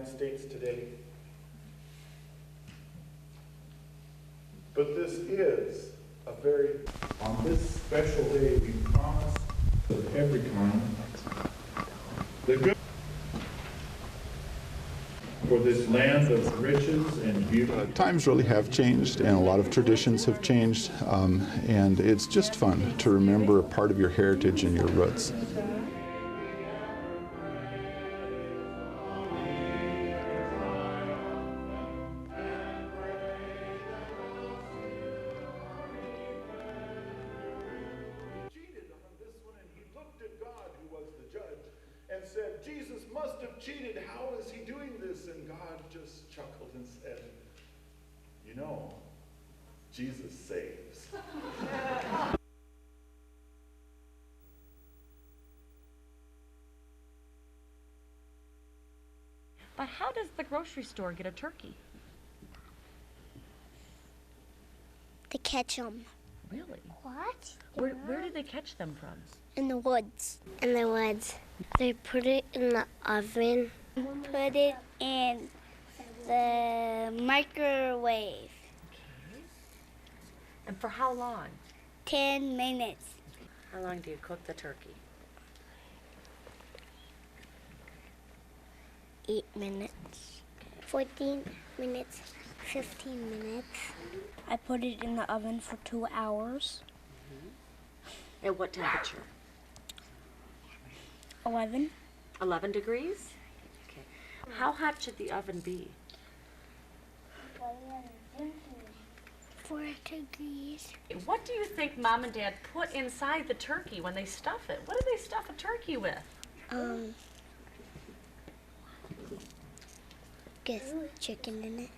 United States today. But this is a very, on this special day, we promise of every kind, the good for this land of riches and beauty. Times really have changed, and a lot of traditions have changed, and it's just fun to remember a part of your heritage and your roots. And said, Jesus must have cheated. How is he doing this? And God just chuckled and said, you know, Jesus saves. But how does the grocery store get a turkey? To catch them. Really? What? Where do they catch them from? In the woods. In the woods. They put it in the oven. Put it in the microwave. Okay. And for how long? 10 minutes. How long do you cook the turkey? 8 minutes. 14 minutes. 15 minutes. I put it in the oven for 2 hours. Mm-hmm. At what temperature? 11. 11 degrees? Okay. How hot should the oven be? 4 degrees. What do you think Mom and Dad put inside the turkey when they stuff it? What do they stuff a turkey with? Guess chicken in it.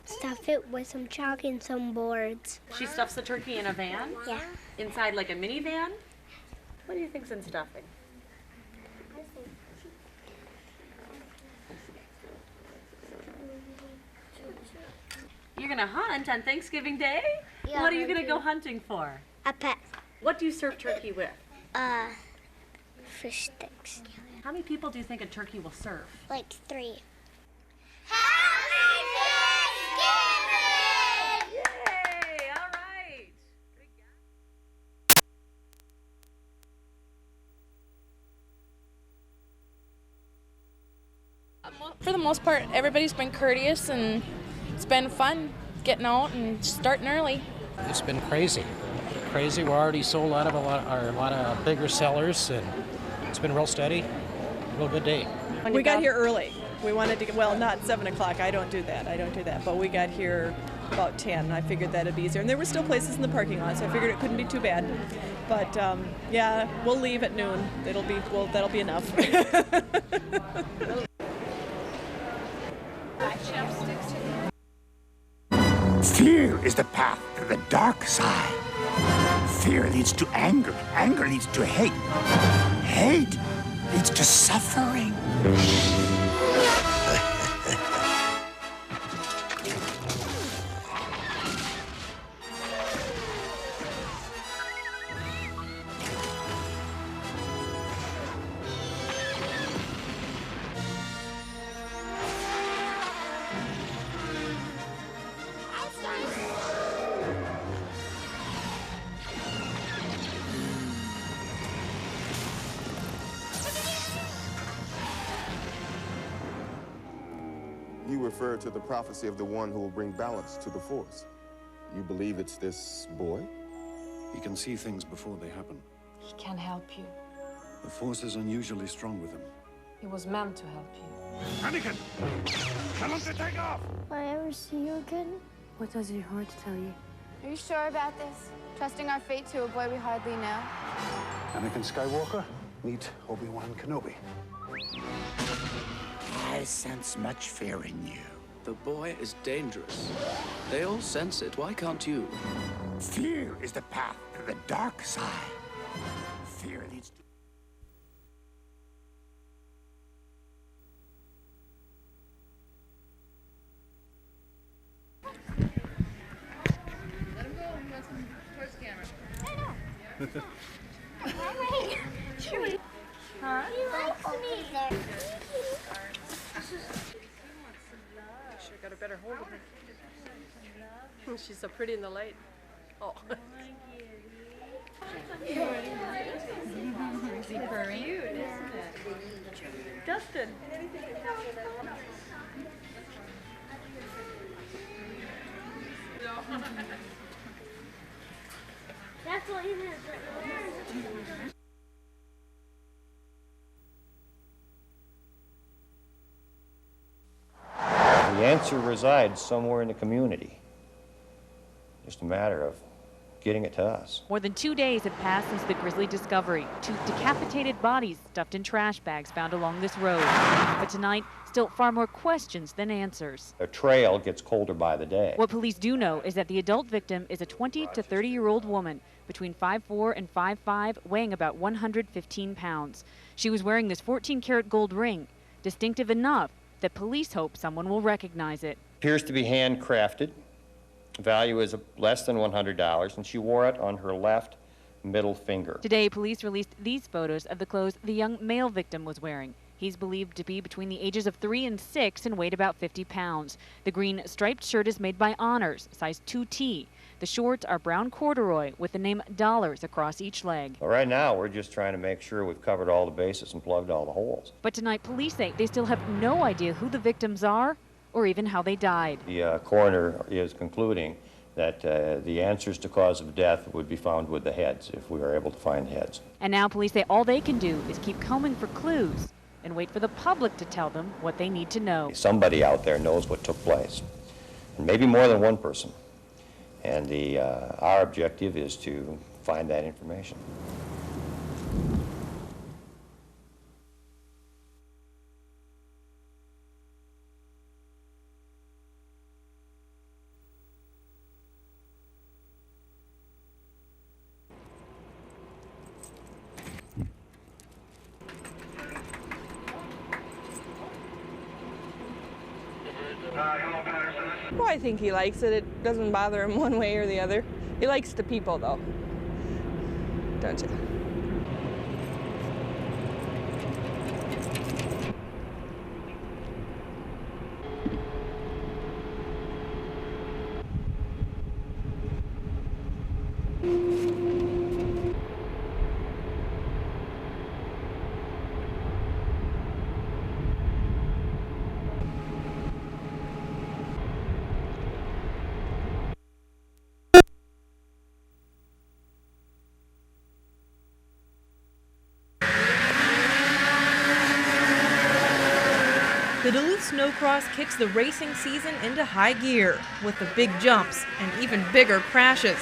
Stuff it with some chalk and some boards. She stuffs the turkey in a van? Yeah. Inside like a minivan? What do you think's in stuffing? You're gonna hunt on Thanksgiving Day? Yeah, what are you gonna go hunting for? A pet. What do you serve turkey with? Fish sticks. How many people do you think a turkey will serve? Like 3. Yay! All right. For the most part, everybody's been courteous, and it's been fun getting out and starting early. It's been crazy. Crazy. We're already sold out of a lot of bigger sellers, and it's been real steady. Real good day. We got here early. We wanted to get, well, not 7 o'clock. I don't do that. But we got here about 10. I figured that'd be easier. And there were still places in the parking lot, so I figured it couldn't be too bad. But yeah, we'll leave at noon. That'll be enough. Fear is the path to the dark side. Fear leads to anger. Anger leads to hate. Hate leads to suffering. You refer to the prophecy of the one who will bring balance to the Force. You believe it's this boy? He can see things before they happen. He can help you. The Force is unusually strong with him. He was meant to help you. Anakin! Tell him to take off! Will I ever see you again? What does your heart tell you? Are you sure about this? Trusting our fate to a boy we hardly know? Anakin Skywalker, meet Obi-Wan Kenobi. I sense much fear in you. The boy is dangerous. They all sense it. Why can't you? Fear is the path to the dark side. Fear leads to... Let him go. He wants him towards the camera. I know. Chewie. Huh? He likes me there. better hold her. She's so pretty in the light. Oh. Is he purring? Cute, isn't it? Dustin. That's what he is. The answer resides somewhere in the community. Just a matter of getting it to us. More than 2 days have passed since the grisly discovery. 2 decapitated bodies stuffed in trash bags found along this road. But tonight, still far more questions than answers. The trail gets colder by the day. What police do know is that the adult victim is a 20 to 30-year-old woman between 5'4" and 5'5", weighing about 115 pounds. She was wearing this 14-karat gold ring, distinctive enough that police hope someone will recognize it. Appears to be handcrafted. Value is less than $100, and she wore it on her left middle finger. Today, police released these photos of the clothes the young male victim was wearing. He's believed to be between the ages of 3 and 6 and weighed about 50 pounds. The green striped shirt is made by Honors, size 2T. The shorts are brown corduroy with the name Dollars across each leg. Well, right now, we're just trying to make sure we've covered all the bases and plugged all the holes. But tonight, police say they still have no idea who the victims are or even how they died. The coroner is concluding that the answers to cause of death would be found with the heads, if we are able to find heads. And now police say all they can do is keep combing for clues and wait for the public to tell them what they need to know. Somebody out there knows what took place, and maybe more than one person. And our objective is to find that information. Well, I think he likes it. It doesn't bother him one way or the other. He likes the people, though. Don't you? The Duluth Snowcross kicks the racing season into high gear with the big jumps and even bigger crashes.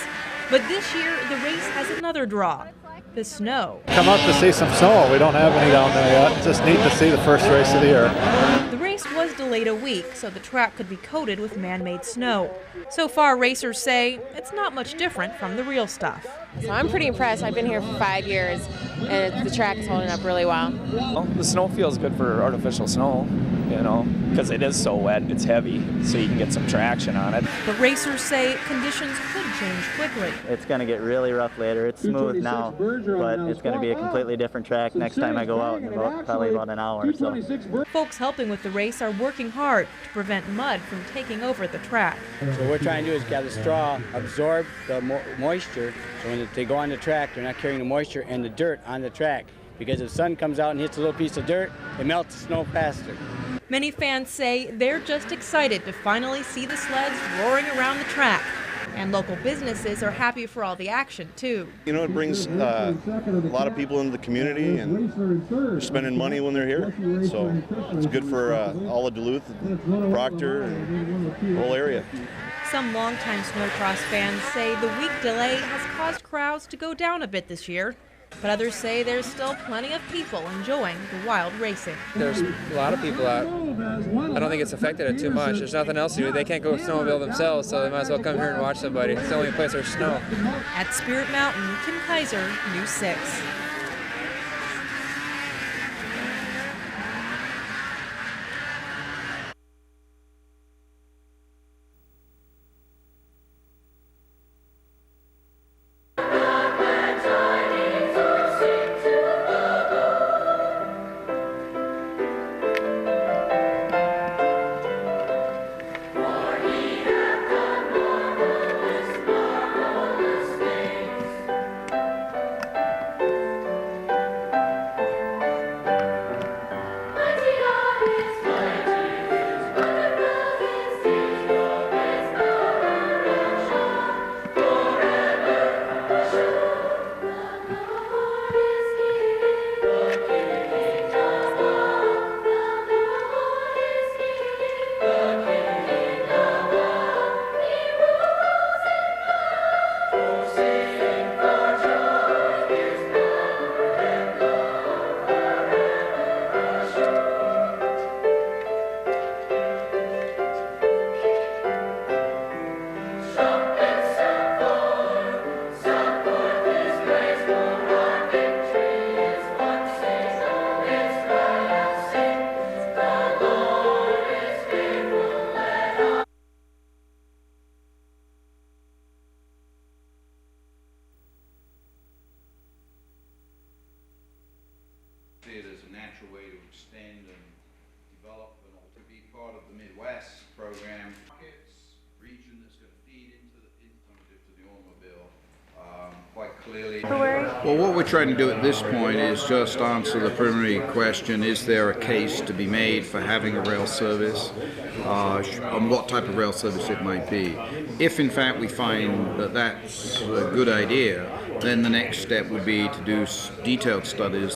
But this year, the race has another draw, the snow. Come up to see some snow. We don't have any down there yet. It's just neat to see the first race of the year. The race was delayed a week so the track could be coated with man-made snow. So far, racers say it's not much different from the real stuff. So I'm pretty impressed. I've been here for 5 years, and the track is holding up really well. Well, the snow feels good for artificial snow, you know, because it is so wet, it's heavy, so you can get some traction on it. But racers say conditions could change quickly. It's going to get really rough later. It's smooth now, but it's going to be a completely different track next time I go out in probably about an hour or so. Folks helping with the race are working hard to prevent mud from taking over the track. So what we're trying to do is get the straw absorb the moisture, so when they go on the track, they're not carrying the moisture and the dirt on the track. Because if the sun comes out and hits a little piece of dirt, it melts the snow faster. Many fans say they're just excited to finally see the sleds roaring around the track. And local businesses are happy for all the action, too. You know, it brings a lot of people into the community, and they're spending money when they're here. So it's good for all of Duluth, Proctor, and the whole area. Some longtime snowcross fans say the week delay has caused crowds to go down a bit this year. But others say there's still plenty of people enjoying the wild racing. There's a lot of people out. I don't think it's affected it too much. There's nothing else to do. They can't go snowmobile themselves, so they might as well come here and watch somebody. It's the only place there's snow. At Spirit Mountain, Kim Kaiser, News 6. extend and develop and to be part of the Midwest program. Region that's going to feed into the automobile quite clearly. Well, what we're trying to do at this point is just answer the preliminary question: is there a case to be made for having a rail service, and what type of rail service it might be? If in fact we find that that's a good idea, then the next step would be to do detailed studies.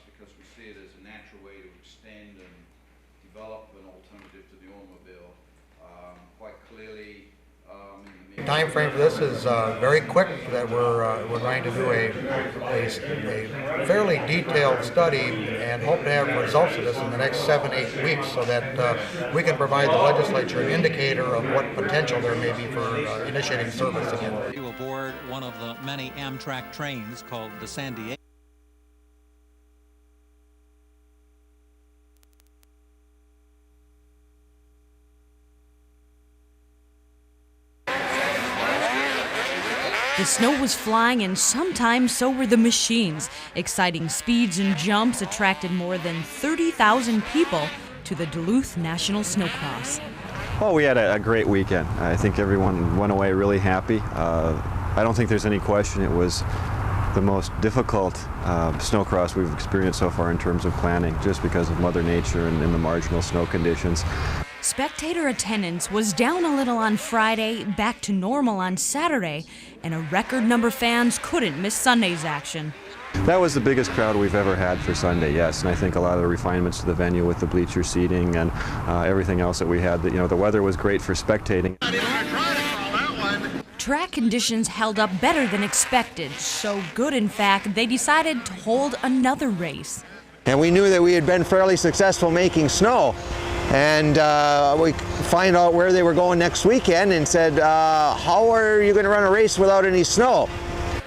Because we see it as a natural way to extend and develop an alternative to the automobile quite clearly. The time frame for this is very quick. That we're going to do a fairly detailed study and hope to have results of this in the next 7-8 weeks, so that we can provide the legislature an indicator of what potential there may be for initiating service again. You aboard one of the many Amtrak trains called the San Diego. The snow was flying, and sometimes so were the machines. Exciting speeds and jumps attracted more than 30,000 people to the Duluth National Snowcross. Well, we had a great weekend. I think everyone went away really happy. I don't think there's any question it was the most difficult snowcross we've experienced so far in terms of planning, just because of Mother Nature and the marginal snow conditions. Spectator attendance was down a little on Friday, back to normal on Saturday, and a record number of fans couldn't miss Sunday's action. That was the biggest crowd we've ever had for Sunday, yes, and I think a lot of the refinements to the venue with the bleacher seating and everything else that we had, the weather was great for spectating. Track conditions held up better than expected, so good in fact they decided to hold another race. And we knew that we had been fairly successful making snow. And we find out where they were going next weekend and said, how are you going to run a race without any snow?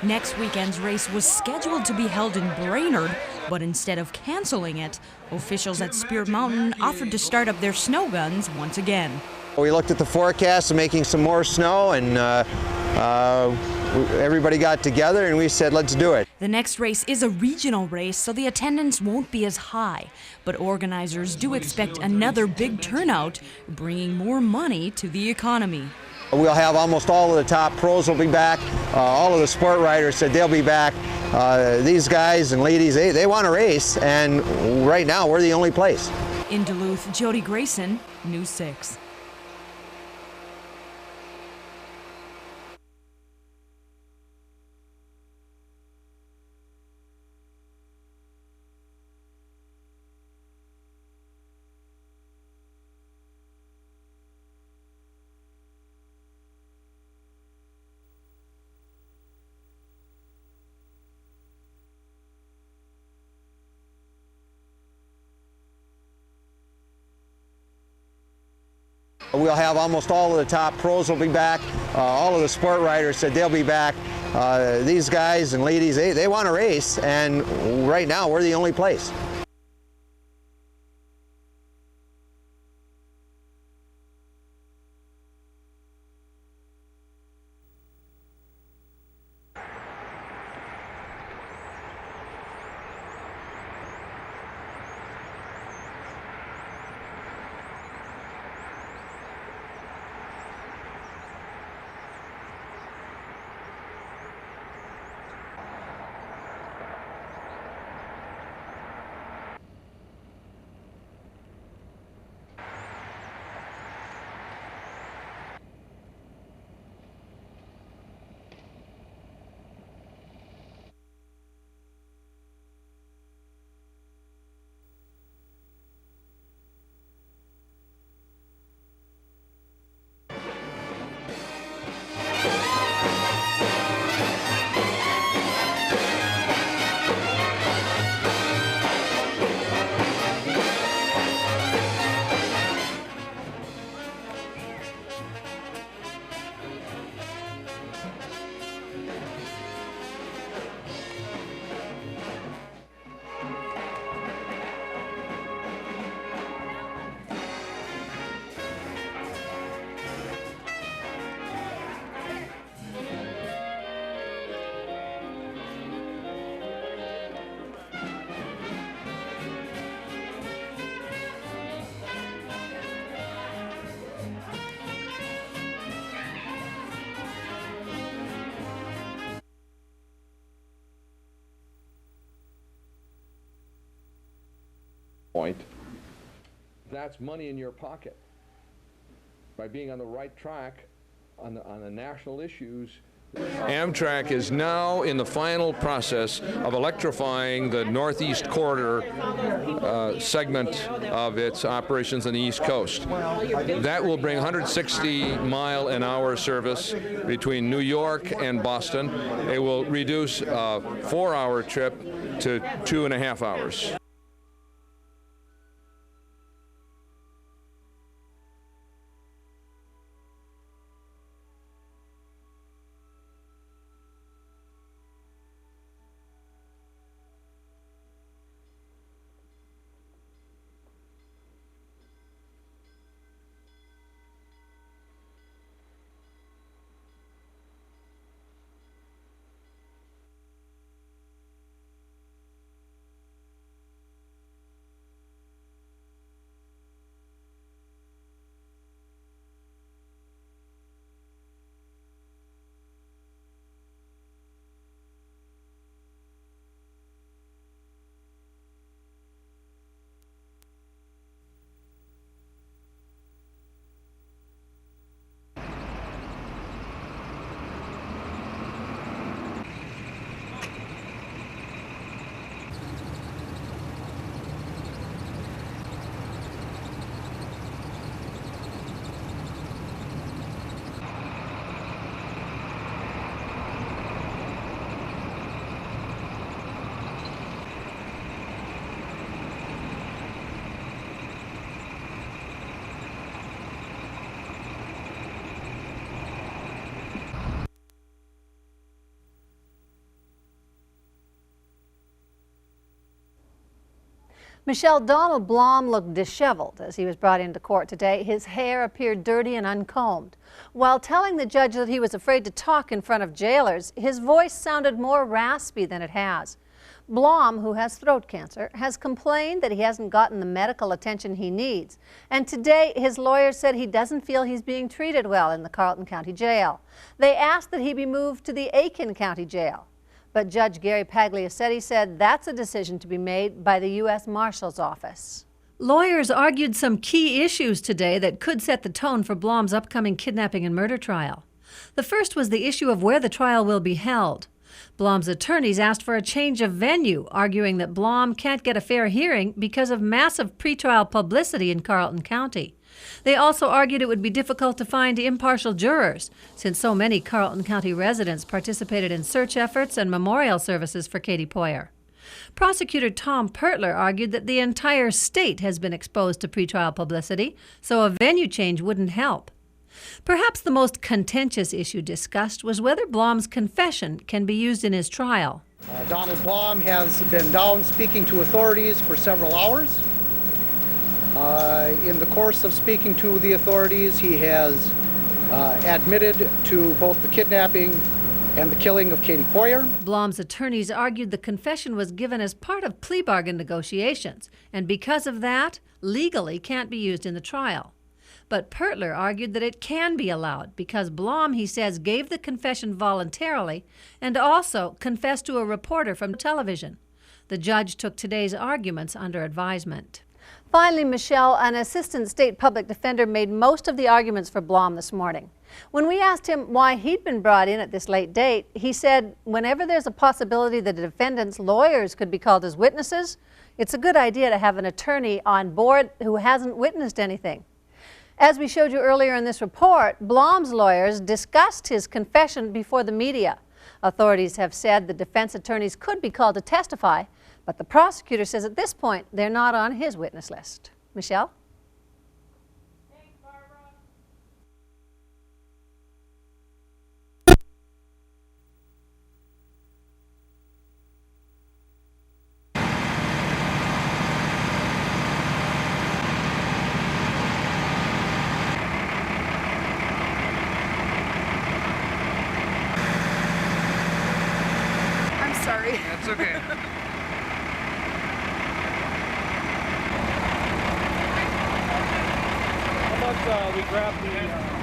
Next weekend's race was scheduled to be held in Brainerd, but instead of canceling it, officials at Spear Mountain offered to start up their snow guns once again. We looked at the forecast of making some more snow, and everybody got together and we said, let's do it. The next race is a regional race, so the attendance won't be as high, but organizers do expect another big turnout, bringing more money to the economy. We'll have almost all of the top pros will be back. All of the sport riders said they'll be back. These guys and ladies, they want to race, and right now we're the only place. In Duluth, Jody Grayson, News 6. We'll have almost all of the top pros will be back. All of the sport riders said they'll be back. These guys and ladies, they want to race, and right now we're the only place. point, that's money in your pocket. By being on the right track on the national issues. Amtrak is now in the final process of electrifying the Northeast Corridor segment of its operations on the East Coast. That will bring 160-mile-an-hour service between New York and Boston. It will reduce a 4-hour trip to 2.5 hours. Michelle, Donald Blom looked disheveled as he was brought into court today. His hair appeared dirty and uncombed. While telling the judge that he was afraid to talk in front of jailers, his voice sounded more raspy than it has. Blom, who has throat cancer, has complained that he hasn't gotten the medical attention he needs. And today, his lawyer said he doesn't feel he's being treated well in the Carleton County Jail. They asked that he be moved to the Aiken County Jail. But Judge Gary Pagliacetti said that's a decision to be made by the U.S. Marshal's Office. Lawyers argued some key issues today that could set the tone for Blom's upcoming kidnapping and murder trial. The first was the issue of where the trial will be held. Blom's attorneys asked for a change of venue, arguing that Blom can't get a fair hearing because of massive pretrial publicity in Carleton County. They also argued it would be difficult to find impartial jurors, since so many Carleton County residents participated in search efforts and memorial services for Katie Poyer. Prosecutor Tom Pertler argued that the entire state has been exposed to pretrial publicity, so a venue change wouldn't help. Perhaps the most contentious issue discussed was whether Blom's confession can be used in his trial. Donald Blom has been down speaking to authorities for several hours. In the course of speaking to the authorities, he has admitted to both the kidnapping and the killing of Katie Poyer. Blom's attorneys argued the confession was given as part of plea bargain negotiations, and because of that, legally can't be used in the trial. But Pertler argued that it can be allowed because Blom, he says, gave the confession voluntarily and also confessed to a reporter from television. The judge took today's arguments under advisement. Finally, Michelle, an assistant state public defender, made most of the arguments for Blom this morning. When we asked him why he'd been brought in at this late date, he said whenever there's a possibility that the defendant's lawyers could be called as witnesses, it's a good idea to have an attorney on board who hasn't witnessed anything. As we showed you earlier in this report, Blom's lawyers discussed his confession before the media. Authorities have said the defense attorneys could be called to testify, but the prosecutor says at this point they're not on his witness list. Michelle? I'm sorry. That's okay. How about we grab the...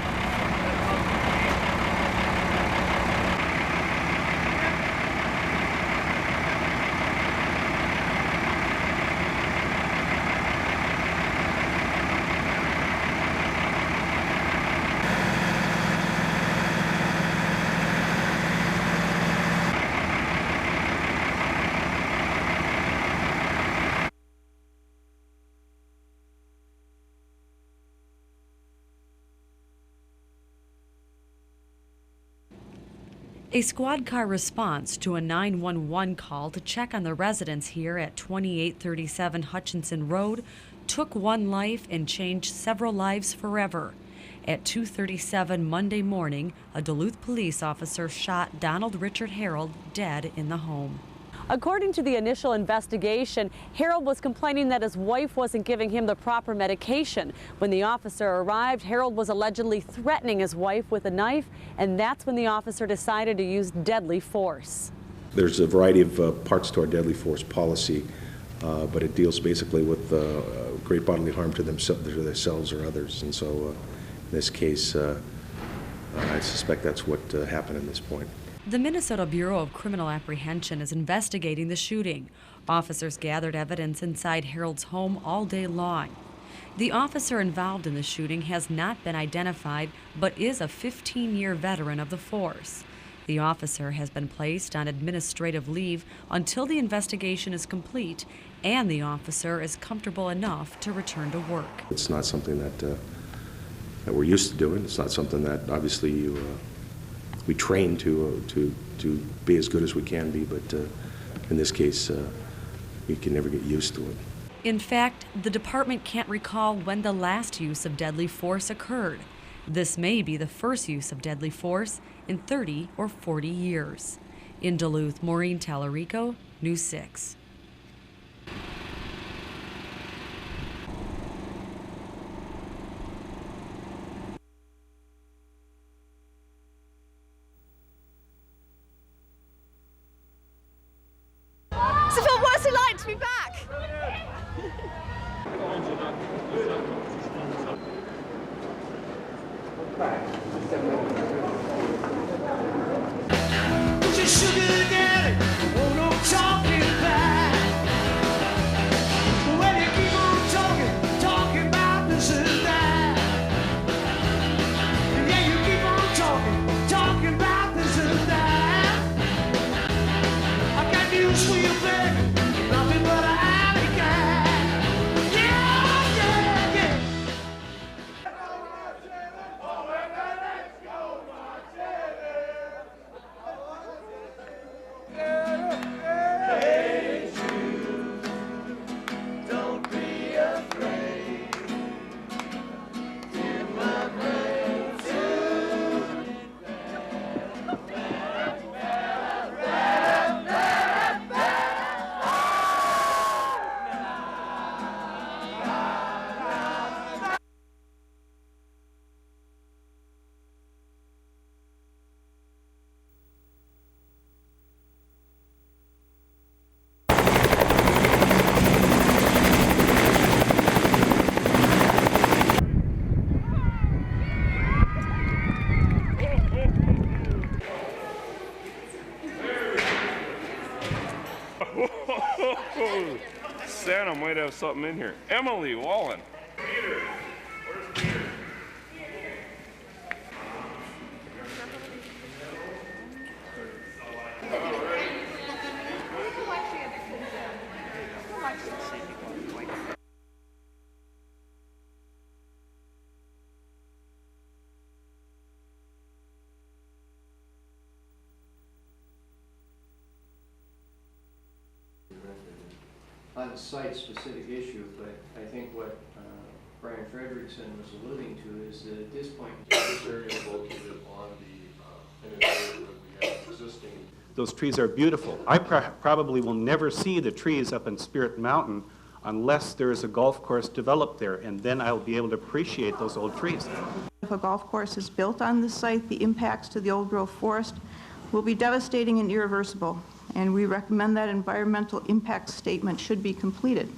A squad car response to a 911 call to check on the residents here at 2837 Hutchinson Road took one life and changed several lives forever. At 2:37 Monday morning, a Duluth police officer shot Donald Richard Harold dead in the home. According to the initial investigation, Harold was complaining that his wife wasn't giving him the proper medication. When the officer arrived, Harold was allegedly threatening his wife with a knife, and that's when the officer decided to use deadly force. There's a variety of parts to our deadly force policy, but it deals basically with great bodily harm to themselves or others. And so in this case, I suspect that's what happened at this point. The Minnesota Bureau of Criminal Apprehension is investigating the shooting. Officers gathered evidence inside Harold's home all day long. The officer involved in the shooting has not been identified, but is a 15-year veteran of the force. The officer has been placed on administrative leave until the investigation is complete and the officer is comfortable enough to return to work. It's not something that we're used to doing. It's not something that obviously we train to be as good as we can be, but in this case, we can never get used to it. In fact, the department can't recall when the last use of deadly force occurred. This may be the first use of deadly force in 30 or 40 years. In Duluth, Maureen Tallarico, News 6. So Phil, what's it like to be back? Santa might have something in here. Emily Wallen. Peter. Where's Peter? On a site-specific issue, but I think what Brian Frederickson was alluding to is that at this point, this area located on the area that we have existing. Those trees are beautiful. I probably will never see the trees up in Spirit Mountain unless there is a golf course developed there, and then I'll be able to appreciate those old trees. If a golf course is built on this site, the impacts to the old-growth forest will be devastating and irreversible, and we recommend that environmental impact statement should be completed.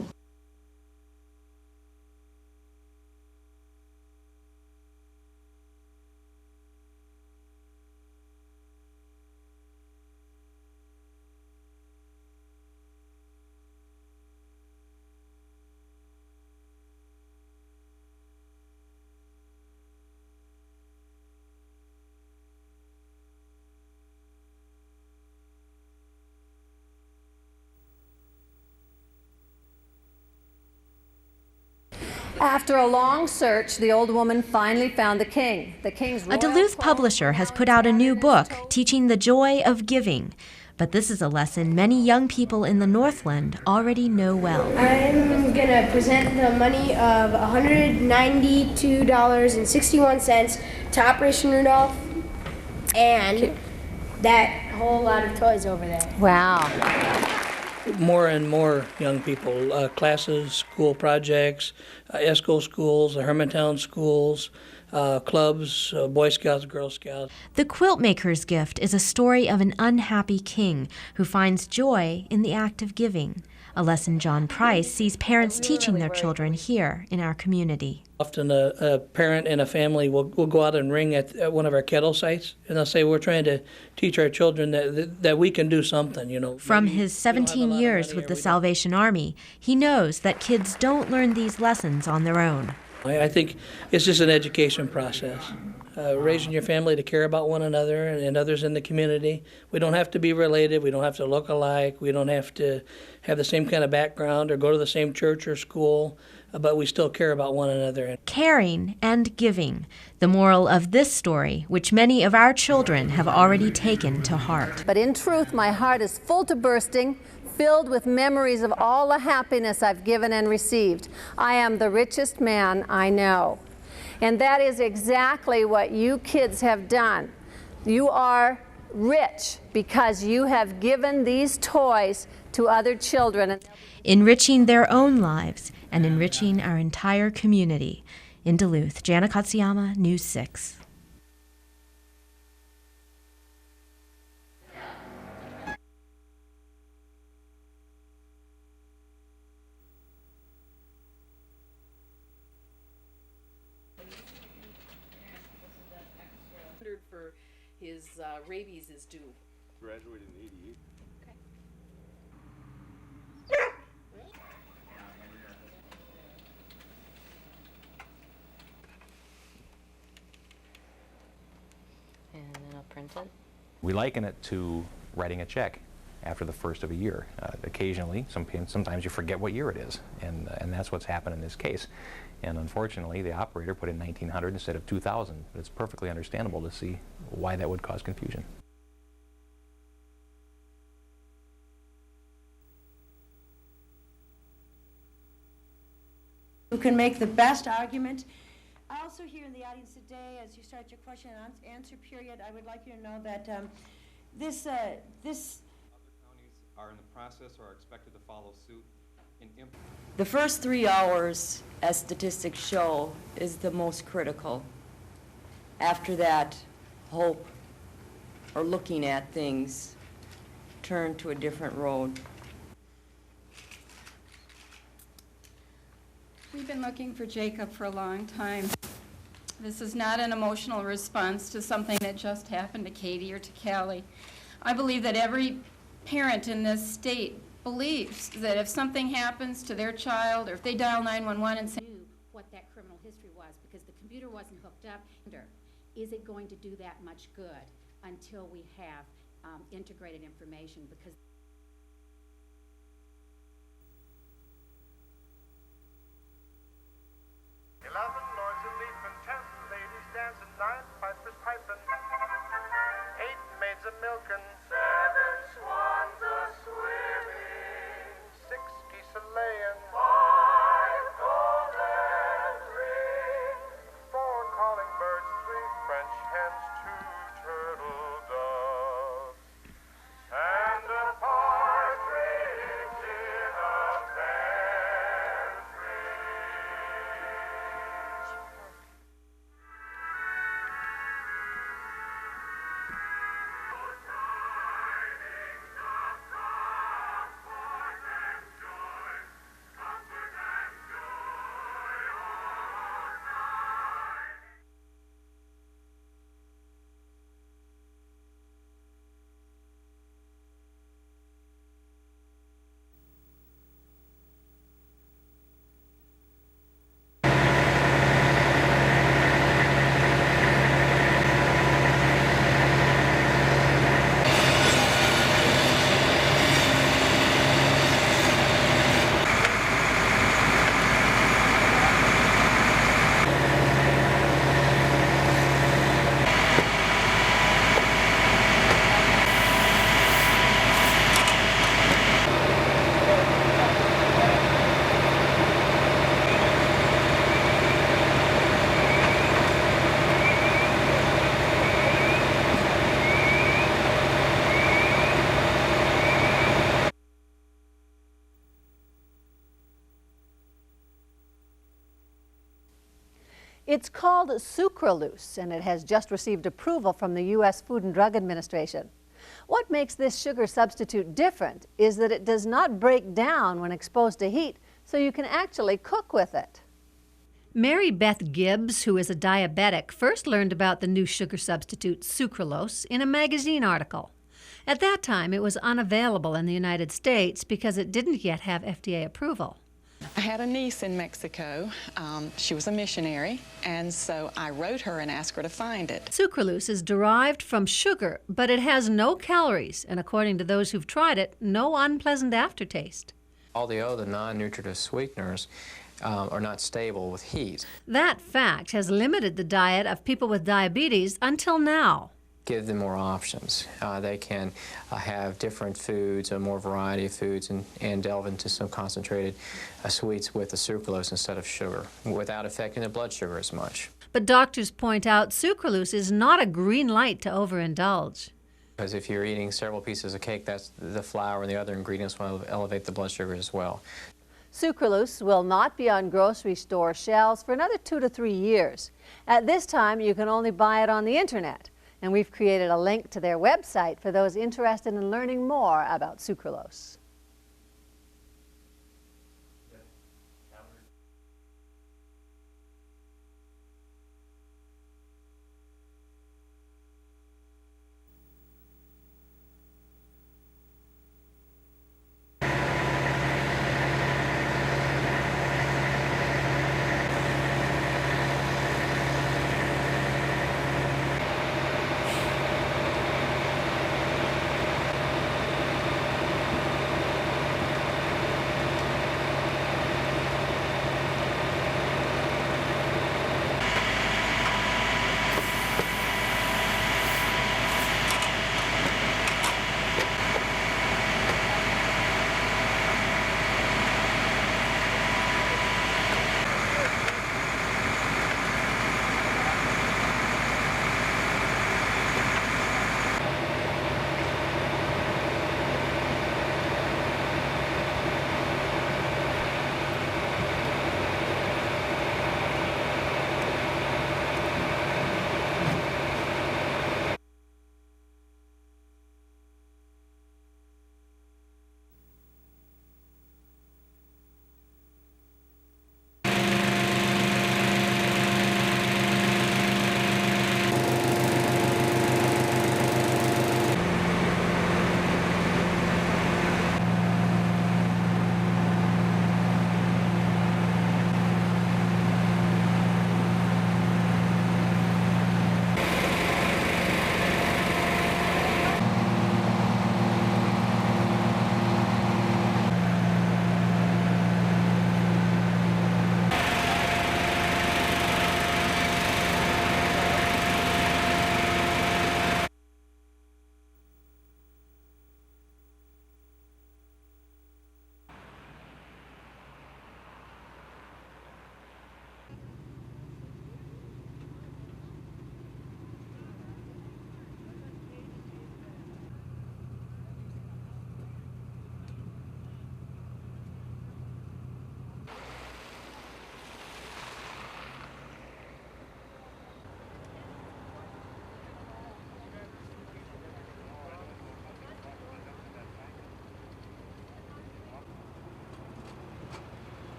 After a long search, the old woman finally found the king. The king's A Duluth publisher has put out a new book teaching the joy of giving. But this is a lesson many young people in the Northland already know well. I'm going to present the money of $192.61 to Operation Rudolph and that whole lot of toys over there. Wow. More and more young people, classes, school projects, ESCO schools, the Hermantown schools, clubs, Boy Scouts, Girl Scouts. The Quilt Maker's Gift is a story of an unhappy king who finds joy in the act of giving, a lesson John Price sees parents teaching their children here in our community. Often a parent and a family will go out and ring at one of our kettle sites, and they'll say, we're trying to teach our children that we can do something, you know. From his 17 years with the Salvation Army, he knows that kids don't learn these lessons on their own. I think it's just an education process, raising your family to care about one another and others in the community. We don't have to be related. We don't have to look alike. We don't have to have the same kind of background or go to the same church or school, but we still care about one another. Caring and giving, the moral of this story, which many of our children have already taken to heart. But in truth, my heart is full to bursting, filled with memories of all the happiness I've given and received. I am the richest man I know. And that is exactly what you kids have done. You are rich because you have given these toys to other children. Enriching their own lives and enriching our entire community. In Duluth, Jana Katsuyama, News 6. For his rabies is due. Graduated in '88. Okay. And then I'll print it. We liken it to writing a check after the first of a year. Occasionally, sometimes you forget what year it is, and that's what's happened in this case. And unfortunately, the operator put in 1900 instead of 2000. But it's perfectly understandable to see why that would cause confusion. Who can make the best argument. Also here in the audience today, as you start your question and answer period, I would like you to know that this Other counties are in the process or are expected to follow suit. the first 3 hours, as statistics show, is the most critical. After that, hope or looking at things turn to a different road. We've been looking for Jacob for a long time. This is not an emotional response to something that just happened to Katie or to Callie. I believe that every parent in this state believes that if something happens to their child, or if they dial 911 and say what that criminal history was, because the computer wasn't hooked up. Is it going to do that much good until we have integrated information? Because ladies dancing, 9 pipers piping, 8 maids a milking, 7 swans a swimming, 6 geese a laying, 5 golden rings, 4 calling birds, 3 French hens, 2 turtle doves, and a It's called sucralose, and it has just received approval from the U.S. Food and Drug Administration. What makes this sugar substitute different is that it does not break down when exposed to heat, so you can actually cook with it. Mary Beth Gibbs, who is a diabetic, first learned about the new sugar substitute, sucralose, in a magazine article. At that time, it was unavailable in the United States because it didn't yet have FDA approval. I had a niece in Mexico. She was a missionary, and so I wrote her and asked her to find it. Sucralose is derived from sugar, but it has no calories, and according to those who've tried it, no unpleasant aftertaste. All the other non-nutritive sweeteners are not stable with heat. That fact has limited the diet of people with diabetes until now. Give them more options. They can have different foods, a more variety of foods, and delve into some concentrated sweets with the sucralose instead of sugar, without affecting the blood sugar as much. But doctors point out sucralose is not a green light to overindulge. Because if you're eating several pieces of cake, that's the flour and the other ingredients will elevate the blood sugar as well. Sucralose will not be on grocery store shelves for another 2 to 3 years. At this time, you can only buy it on the internet, and we've created a link to their website for those interested in learning more about sucralose.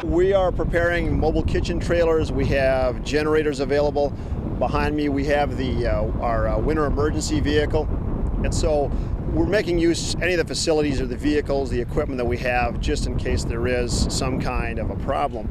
We are preparing mobile kitchen trailers. We have generators available. Behind me we have our winter emergency vehicle. And so we're making use any of the facilities or the vehicles, the equipment that we have, just in case there is some kind of a problem.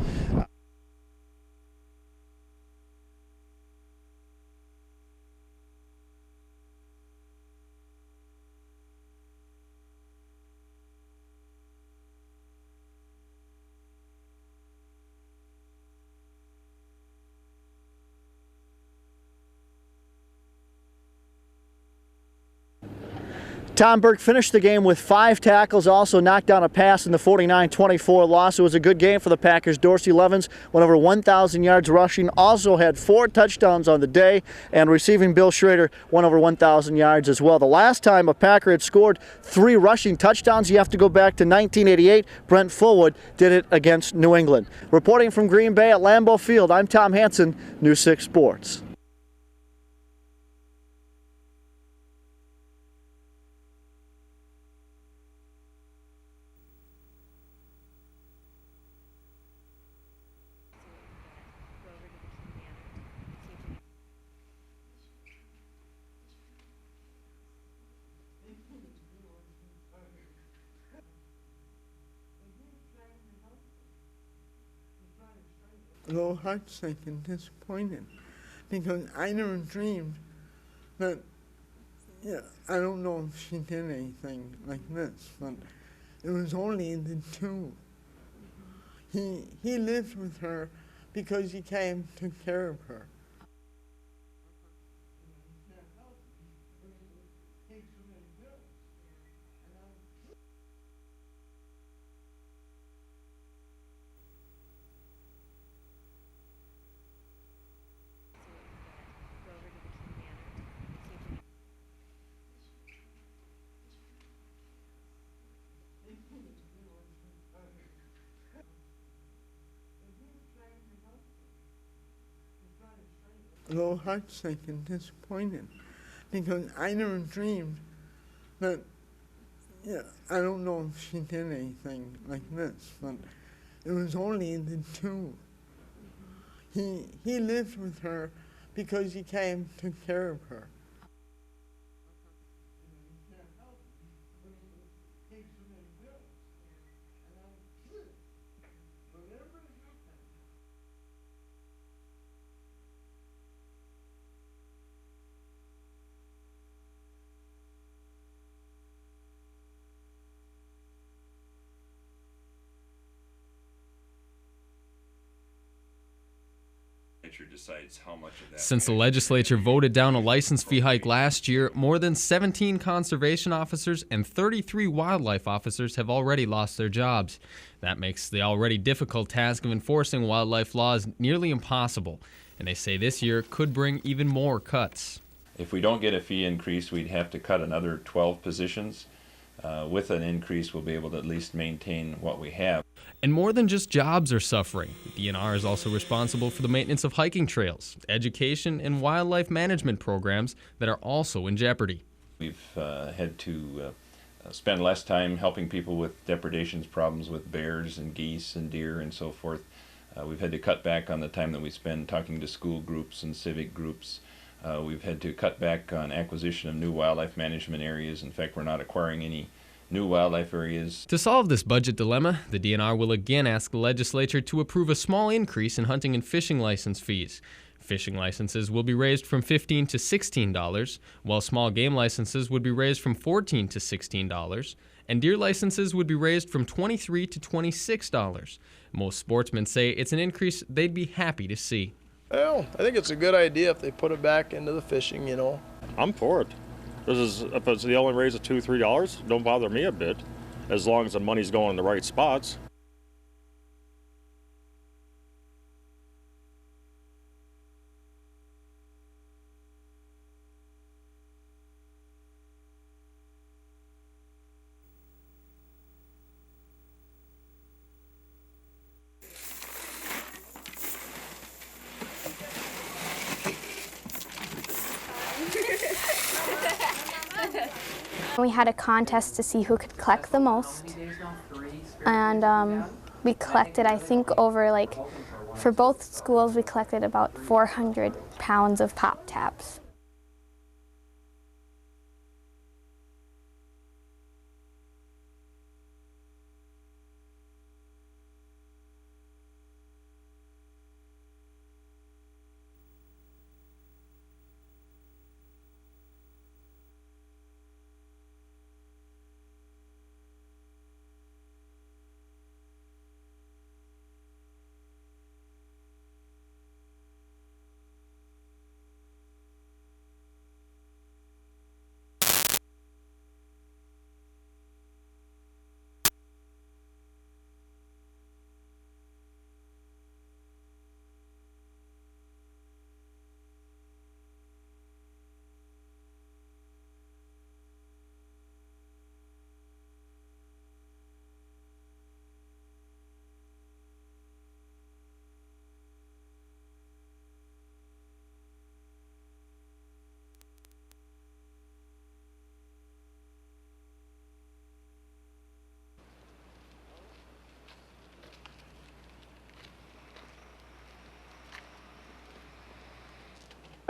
Tom Burke finished the game with 5 tackles, also knocked down a pass in the 49-24 loss. It was a good game for the Packers. Dorsey Levens went over 1,000 yards rushing, also had 4 touchdowns on the day, and receiving Bill Schrader went over 1,000 yards as well. The last time a Packer had scored 3 rushing touchdowns, you have to go back to 1988. Brent Fullwood did it against New England. Reporting from Green Bay at Lambeau Field, I'm Tom Hansen, News 6 Sports. A little heartsick and disappointed because I never dreamed that, I don't know if she did anything like this, but it was only the 2. He lived with her because he came to take care of her. A little heartsick and disappointed because I never dreamed that, I don't know if she did anything like this, but it was only the 2. He lived with her because he came to take care of her. Decides how much of that. Since the legislature voted down a license fee hike last year, more than 17 conservation officers and 33 wildlife officers have already lost their jobs. That makes the already difficult task of enforcing wildlife laws nearly impossible, and they say this year could bring even more cuts. If we don't get a fee increase, we'd have to cut another 12 positions. With an increase, we'll be able to at least maintain what we have. And more than just jobs are suffering. The DNR is also responsible for the maintenance of hiking trails, education, and wildlife management programs that are also in jeopardy. We've had to spend less time helping people with depredations problems with bears and geese and deer and so forth. We've had to cut back on the time that we spend talking to school groups and civic groups. We've had to cut back on acquisition of new wildlife management areas. In fact, we're not acquiring any new wildlife areas. To solve this budget dilemma, the DNR will again ask the legislature to approve a small increase in hunting and fishing license fees. Fishing licenses will be raised from $15 to $16, while small game licenses would be raised from $14 to $16, and deer licenses would be raised from $23 to $26. Most sportsmen say it's an increase they'd be happy to see. Well, I think it's a good idea if they put it back into the fishing, I'm for it. If it's the only raise of $2, $3, don't bother me a bit, as long as the money's going in the right spots. We had a contest to see who could collect the most, and we collected, I think, for both schools, we collected about 400 pounds of pop tabs.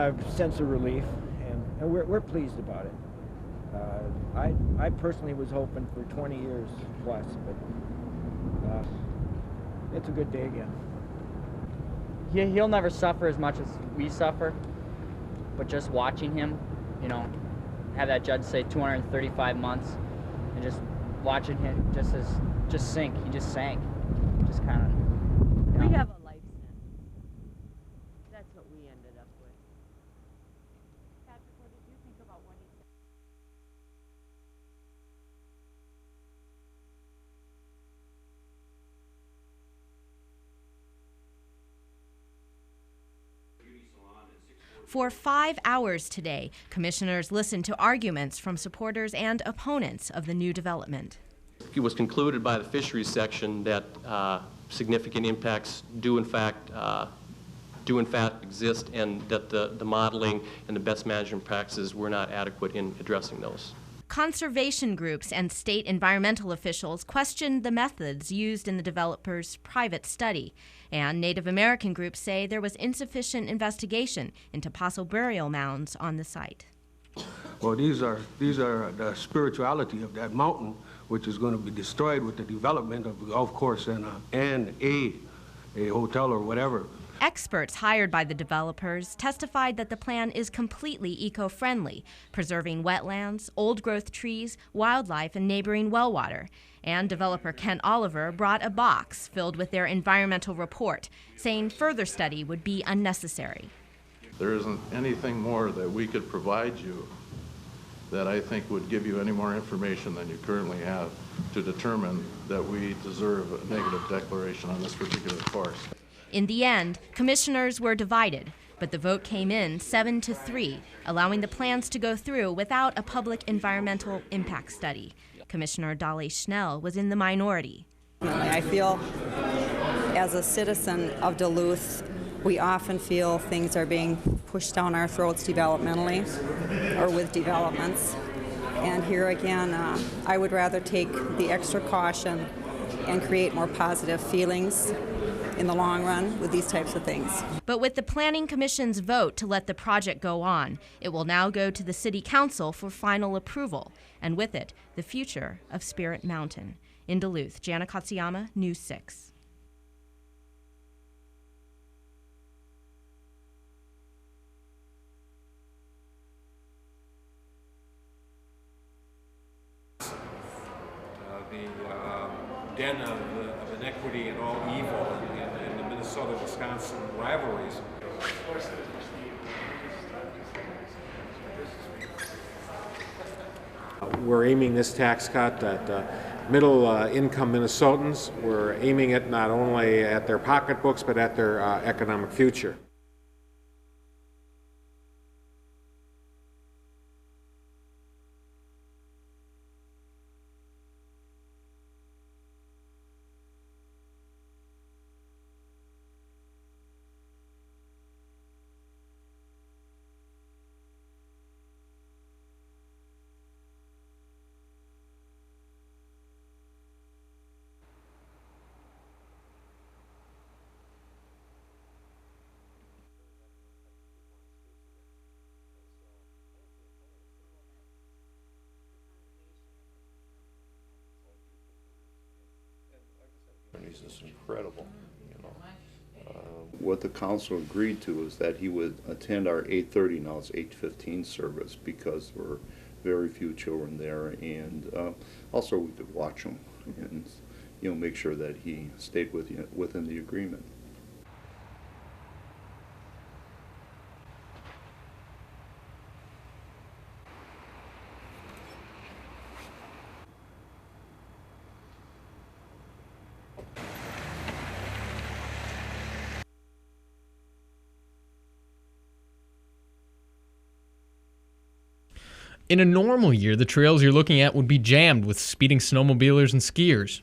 A sense of relief, and we're pleased about it. I personally was hoping for 20 years plus, but it's a good day again. He'll never suffer as much as we suffer, but just watching him, you know, have that judge say 235 months, and just watching him just sink. He just sank, just kind of. You know. We have a life sentence. That's what we ended up with. Patrick, what did you think about what he said? For 5 hours today, commissioners listened to arguments from supporters and opponents of the new development. It was concluded by the fisheries section that significant impacts do in fact exist, and that the modeling and the best management practices were not adequate in addressing those. Conservation groups and state environmental officials questioned the methods used in the developer's private study, and Native American groups say there was insufficient investigation into possible burial mounds on the site. Well, these are the spirituality of that mountain, which is going to be destroyed with the development of the golf course and a hotel or whatever. Experts hired by the developers testified that the plan is completely eco-friendly, preserving wetlands, old-growth trees, wildlife, and neighboring well water. And developer Kent Oliver brought a box filled with their environmental report, saying further study would be unnecessary. There isn't anything more that we could provide you that I think would give you any more information than you currently have to determine that we deserve a negative declaration on this particular course. In the end, commissioners were divided, but the vote came in 7-3, allowing the plans to go through without a public environmental impact study. Commissioner Dolly Schnell was in the minority. I feel, as a citizen of Duluth, we often feel things are being pushed down our throats developmentally or with developments. And here again, I would rather take the extra caution and create more positive feelings in the long run with these types of things. But with the Planning Commission's vote to let the project go on, it will now go to the City Council for final approval, and with it, the future of Spirit Mountain. In Duluth, Jana Katsuyama, News 6. The den of inequity and all evil in the Minnesota-Wisconsin rivalries. We're aiming this tax cut at middle-income Minnesotans. We're aiming it not only at their pocketbooks, but at their economic future. It's incredible, you know. What the council agreed to is that he would attend our 8:30, now it's 8:15 service, because there were very few children there, and also we could watch him and, you know, make sure that he stayed within the agreement. In a normal year, the trails you're looking at would be jammed with speeding snowmobilers and skiers.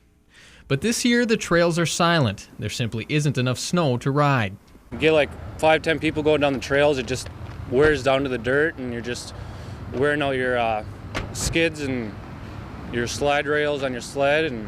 But this year, the trails are silent. There simply isn't enough snow to ride. You get like 5-10 people going down the trails, it just wears down to the dirt, and you're just wearing out your skids and your slide rails on your sled, and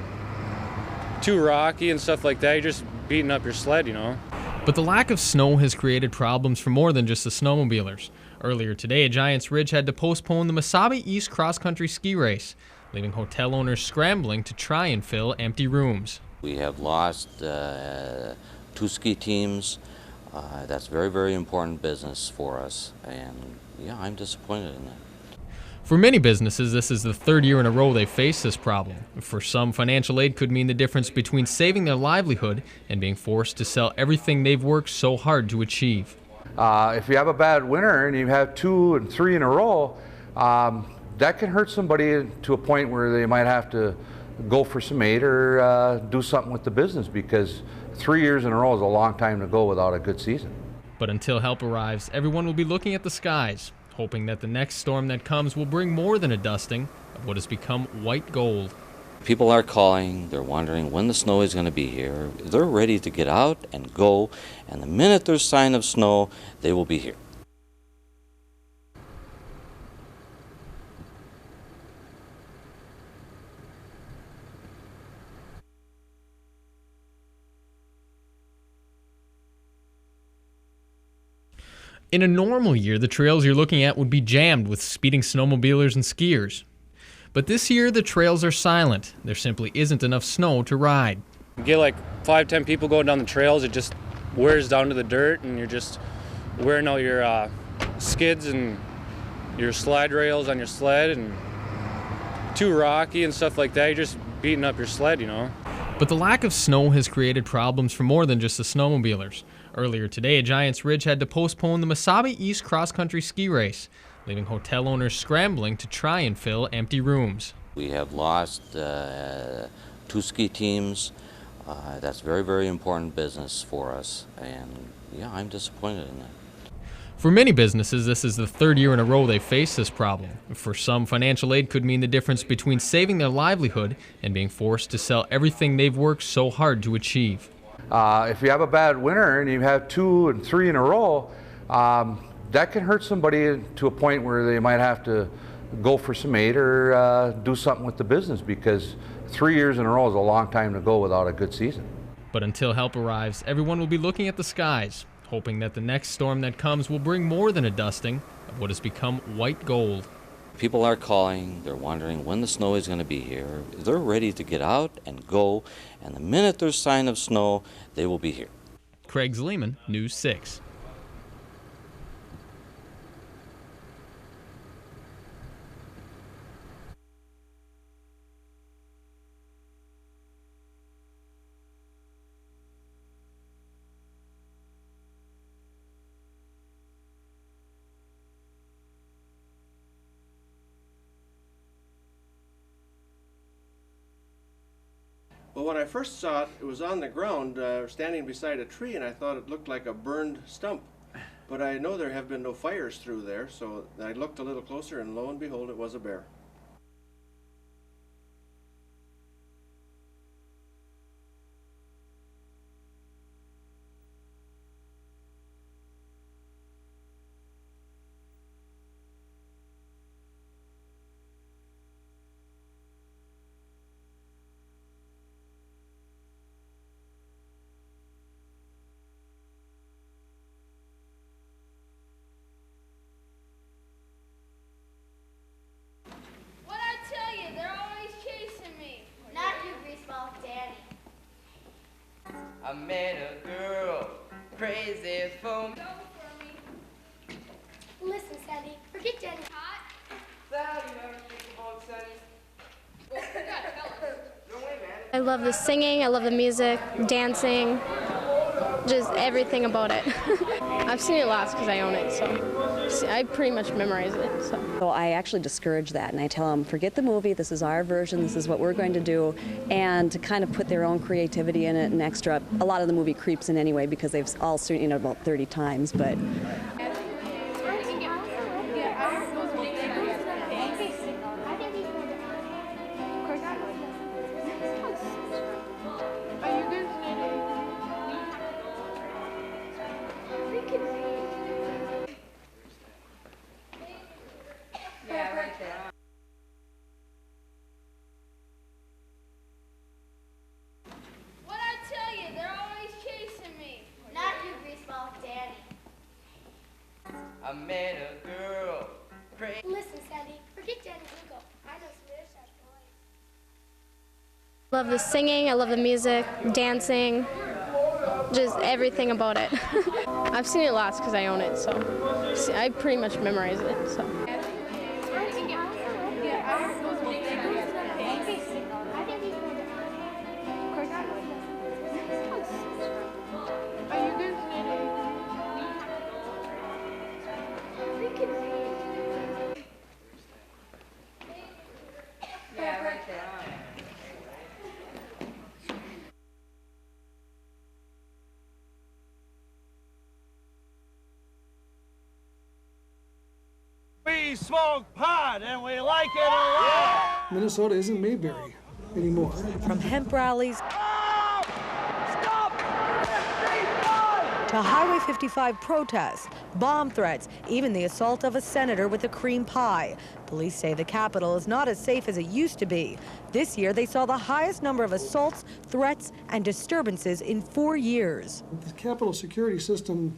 too rocky and stuff like that. You're just beating up your sled, you know. But the lack of snow has created problems for more than just the snowmobilers. Earlier today, Giants Ridge had to postpone the Mesabi East cross-country ski race, leaving hotel owners scrambling to try and fill empty rooms. We have lost 2 ski teams. That's very, very important business for us, and yeah, I'm disappointed in that. For many businesses, this is the 3rd year in a row they face this problem. For some, financial aid could mean the difference between saving their livelihood and being forced to sell everything they've worked so hard to achieve. If you have a bad winter and you have 2 and 3 in a row, that can hurt somebody to a point where they might have to go for some aid or do something with the business, because 3 years in a row is a long time to go without a good season. But until help arrives, everyone will be looking at the skies, hoping that the next storm that comes will bring more than a dusting of what has become white gold. People are calling, they're wondering when the snow is going to be here. They're ready to get out and go, and the minute there's sign of snow, they will be here. In a normal year, the trails you're looking at would be jammed with speeding snowmobilers and skiers. But this year, the trails are silent. There simply isn't enough snow to ride. You get like 5-10 people going down the trails, it just wears down to the dirt, and you're just wearing out your skids and your slide rails on your sled, and too rocky and stuff like that. You're just beating up your sled, you know. But the lack of snow has created problems for more than just the snowmobilers. Earlier today, Giants Ridge had to postpone the Mesabi East cross-country ski race, leaving hotel owners scrambling to try and fill empty rooms. We have lost 2 ski teams. That's very, very important business for us, and yeah, I'm disappointed in that. For many businesses, this is the 3rd year in a row they face this problem. For some, financial aid could mean the difference between saving their livelihood and being forced to sell everything they've worked so hard to achieve. If you have a bad winter and you have 2 and 3 in a row, that can hurt somebody to a point where they might have to go for some aid or do something with the business, because 3 years in a row is a long time to go without a good season. But until help arrives, everyone will be looking at the skies, hoping that the next storm that comes will bring more than a dusting of what has become white gold. People are calling, they're wondering when the snow is going to be here. They're ready to get out and go, and the minute there's sign of snow, they will be here. Craig Zleman, News 6. Well, when I first saw it, it was on the ground, standing beside a tree, and I thought it looked like a burned stump. But I know there have been no fires through there, so I looked a little closer, and lo and behold, it was a bear. I met a girl, crazy for me. Listen, Sandy, forget Jenny. I love the singing, I love the music, dancing, just everything about it. I've seen it lots because I own it, so I pretty much memorize it. So I actually discourage that, and I tell them, forget the movie, this is our version, this is what we're going to do, and to kind of put their own creativity in it and extra. A lot of the movie creeps in anyway because they've all seen it about 30 times, but What'd I tell you? They're always chasing me. Not you, met a girl. Listen, Sandy, forget Jenny. You go. I know some other stuff. I love the singing, I love the music, dancing, just everything about it. I've seen it lots because I own it, so I pretty much memorize it. So. Yeah, right there. We smoke pot and we like it a lot. Minnesota isn't Mayberry anymore. From hemp rallies to Highway 55 protests, bomb threats, even the assault of a senator with a cream pie. Police say the Capitol is not as safe as it used to be. This year, they saw the highest number of assaults, threats, and disturbances in 4 years. The Capitol security system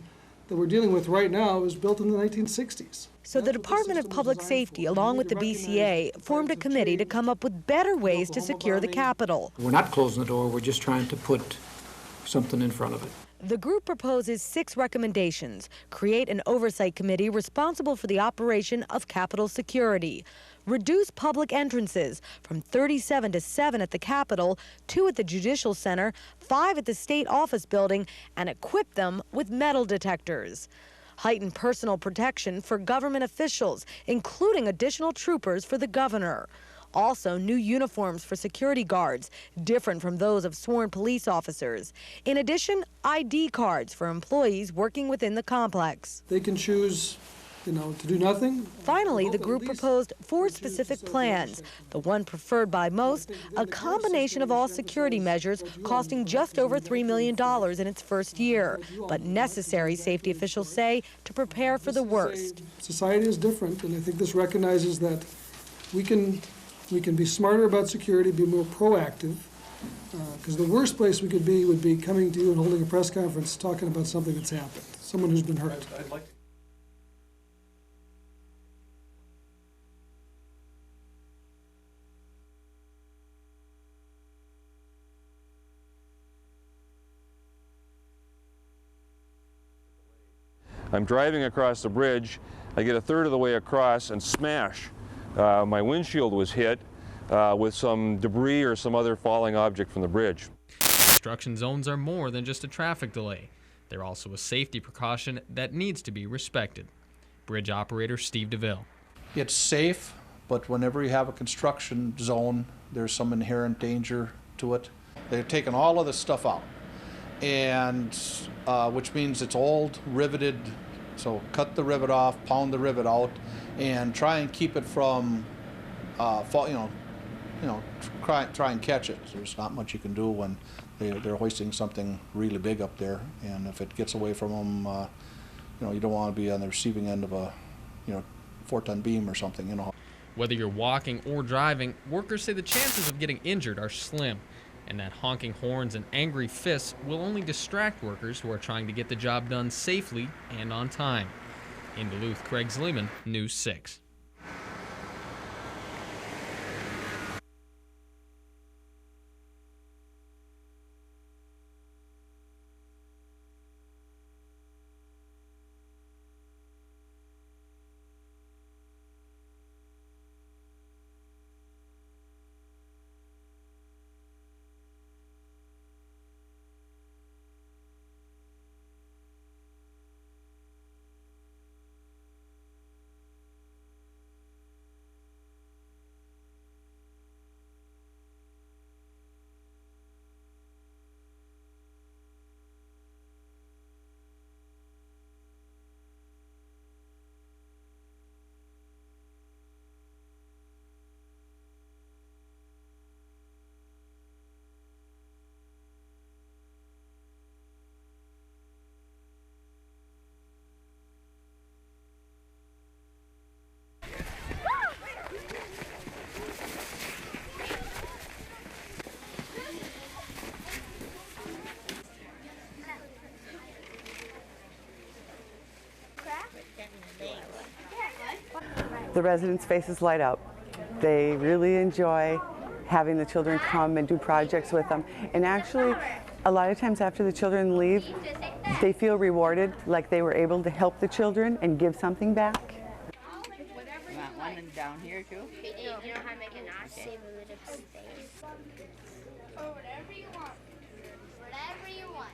that we're dealing with right now was built in the 1960s. So the Department of Public Safety, along with the BCA, formed a committee to come up with better ways to secure the Capitol. We're not closing the door, we're just trying to put something in front of it. The group proposes 6 recommendations. Create an oversight committee responsible for the operation of Capitol security. Reduce public entrances from 37 to 7 at the Capitol, 2 at the Judicial Center, 5 at the State Office Building, and equip them with metal detectors. Heighten personal protection for government officials, including additional troopers for the governor. Also, new uniforms for security guards, different from those of sworn police officers. In addition, ID cards for employees working within the complex. They can choose, to do nothing. Finally, the group proposed 4 specific plans. The one preferred by most, a combination of all security measures costing just over $3 million in its first year, but necessary, safety officials say, to prepare for the worst. Society is different, and I think this recognizes that we can be smarter about security, be more proactive, because the worst place we could be would be coming to you and holding a press conference talking about something that's happened, someone who's been hurt. I'm driving across the bridge, I get a third of the way across and smash. My windshield was hit with some debris or some other falling object from the bridge. Construction zones are more than just a traffic delay. They're also a safety precaution that needs to be respected. Bridge operator Steve DeVille. It's safe, but whenever you have a construction zone, there's some inherent danger to it. They've taken all of this stuff out, and which means it's old, riveted. So cut the rivet off, pound the rivet out, and try and keep it from, try and catch it. There's not much you can do when they're hoisting something really big up there, and if it gets away from them, you don't want to be on the receiving end of a, 4-ton beam or something, Whether you're walking or driving, workers say the chances of getting injured are slim, and that honking horns and angry fists will only distract workers who are trying to get the job done safely and on time. In Duluth, Craig Zleman, News 6. the residents' faces light up. They really enjoy having the children come and do projects with them. And actually, a lot of times after the children leave, they feel rewarded, like they were able to help the children and give something back. You want one down here too? You know how to make a knot? Save a little space. Or whatever you want. Whatever you want.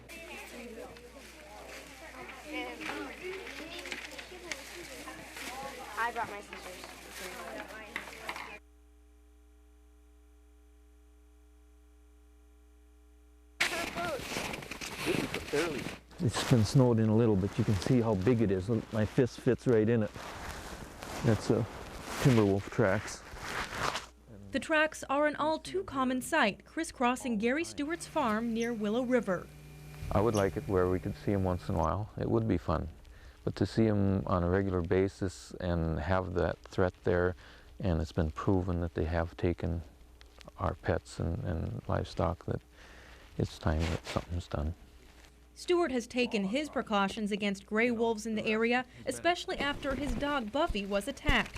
I brought my scissors. It's been snowed in a little, but you can see how big it is. Look, my fist fits right in it. That's Timberwolf tracks. The tracks are an all too common sight, crisscrossing Gary Stewart's farm near Willow River. I would like it where we could see them once in a while. It would be fun. But to see them on a regular basis and have that threat there, and it's been proven that they have taken our pets and livestock, that it's time that something's done. Stewart has taken his precautions against gray wolves in the area, especially after his dog Buffy was attacked.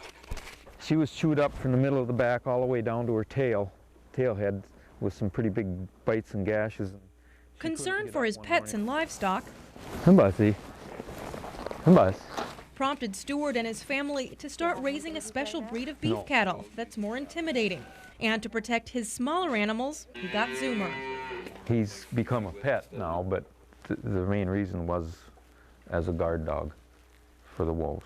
She was chewed up from the middle of the back all the way down to her tailhead, with some pretty big bites and gashes. Concern for his pets and livestock Come, Bussy. Come, Bus. prompted Stewart and his family to start raising a special breed of beef cattle that's more intimidating. And to protect his smaller animals, he got Zoomer. He's become a pet now, but the main reason was as a guard dog for the wolves.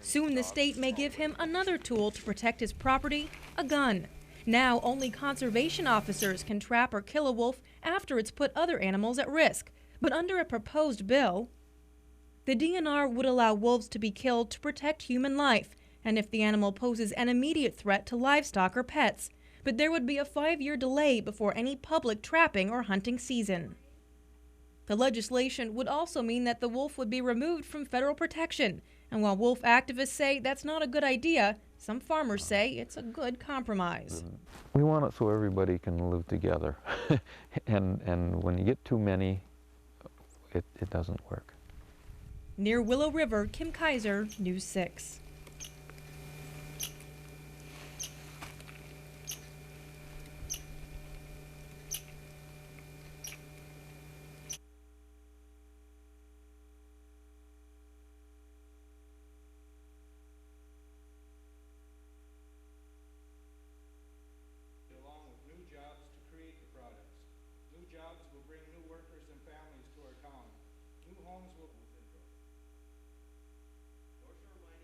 Soon the state may give him another tool to protect his property, a gun. Now only conservation officers can trap or kill a wolf after it's put other animals at risk. But under a proposed bill, the DNR would allow wolves to be killed to protect human life, and if the animal poses an immediate threat to livestock or pets. But there would be a 5-year delay before any public trapping or hunting season. The legislation would also mean that the wolf would be removed from federal protection. And while wolf activists say that's not a good idea, some farmers say it's a good compromise. We want it so everybody can live together. and when you get too many, it doesn't work. Near Willow River, Kim Kaiser, News 6.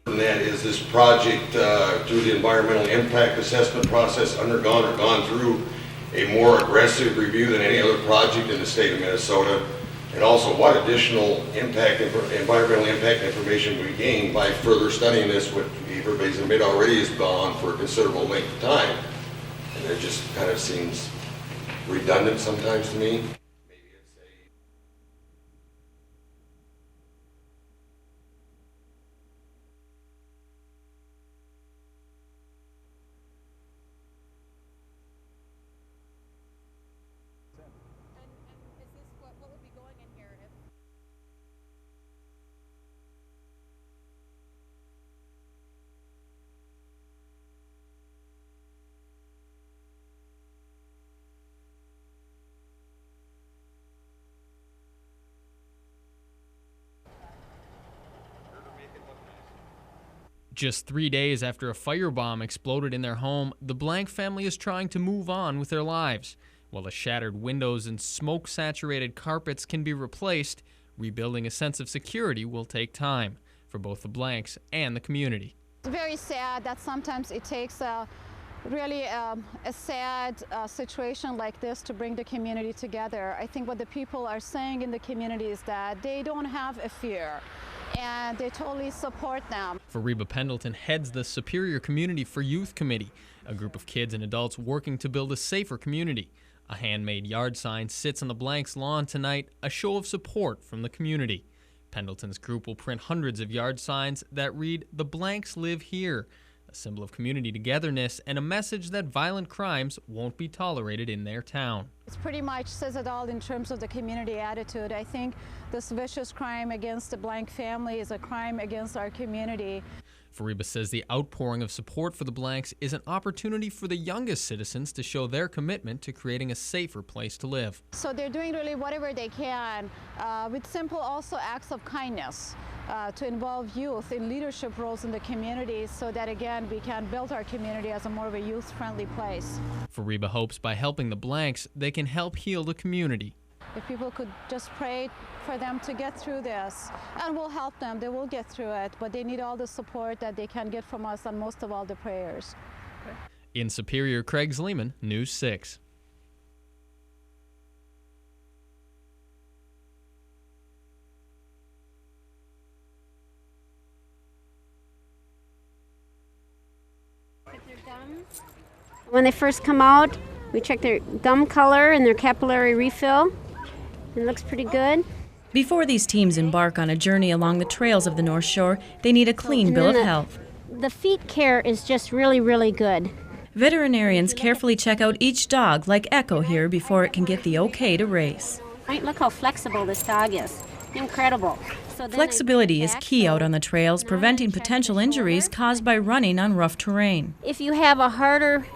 And that is this project through the environmental impact assessment process undergone or gone through a more aggressive review than any other project in the state of Minnesota, and also what additional environmental impact information we gain by further studying this, what everybody's admitted already has gone on for a considerable length of time. And it just kind of seems redundant sometimes to me. Just 3 days after a firebomb exploded in their home, the Blank family is trying to move on with their lives. While the shattered windows and smoke-saturated carpets can be replaced, rebuilding a sense of security will take time for both the Blanks and the community. It's very sad that sometimes it takes really a sad situation like this to bring the community together. I think what the people are saying in the community is that they don't have a fear, and they totally support them. For Reba Pendleton heads the Superior Community for Youth Committee, a group of kids and adults working to build a safer community. A handmade yard sign sits on the Blanks' lawn tonight, a show of support from the community. Pendleton's group will print hundreds of yard signs that read, "The Blanks live here," a symbol of community togetherness and a message that violent crimes won't be tolerated in their town. It pretty much says it all in terms of the community attitude. I think this vicious crime against the Blank family is a crime against our community. Fariba says the outpouring of support for the Blanks is an opportunity for the youngest citizens to show their commitment to creating a safer place to live. So they're doing really whatever they can with simple also acts of kindness to involve youth in leadership roles in the community so that again we can build our community as a more of a youth-friendly place. Fariba hopes by helping the Blanks they can help heal the community. If people could just pray for them to get through this, and we'll help them, they will get through it, but they need all the support that they can get from us and most of all the prayers. In Superior, Craig Zleeman, News 6. When they first come out, we check their gum color and their capillary refill. It looks pretty good. Before these teams embark on a journey along the trails of the North Shore, they need a clean bill of health. The feet care is just really, really good. Veterinarians carefully check out each dog, like Echo here, before it can get the okay to race. Right, look how flexible this dog is. Incredible. So Flexibility is key out on the trails, preventing potential injuries caused by running on rough terrain. If you have a harder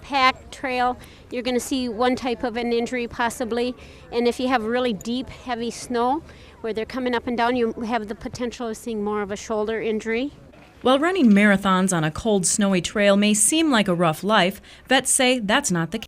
packed trail, you're going to see one type of an injury possibly, and if you have really deep, heavy snow where they're coming up and down, you have the potential of seeing more of a shoulder injury. While running marathons on a cold, snowy trail may seem like a rough life, vets say that's not the case.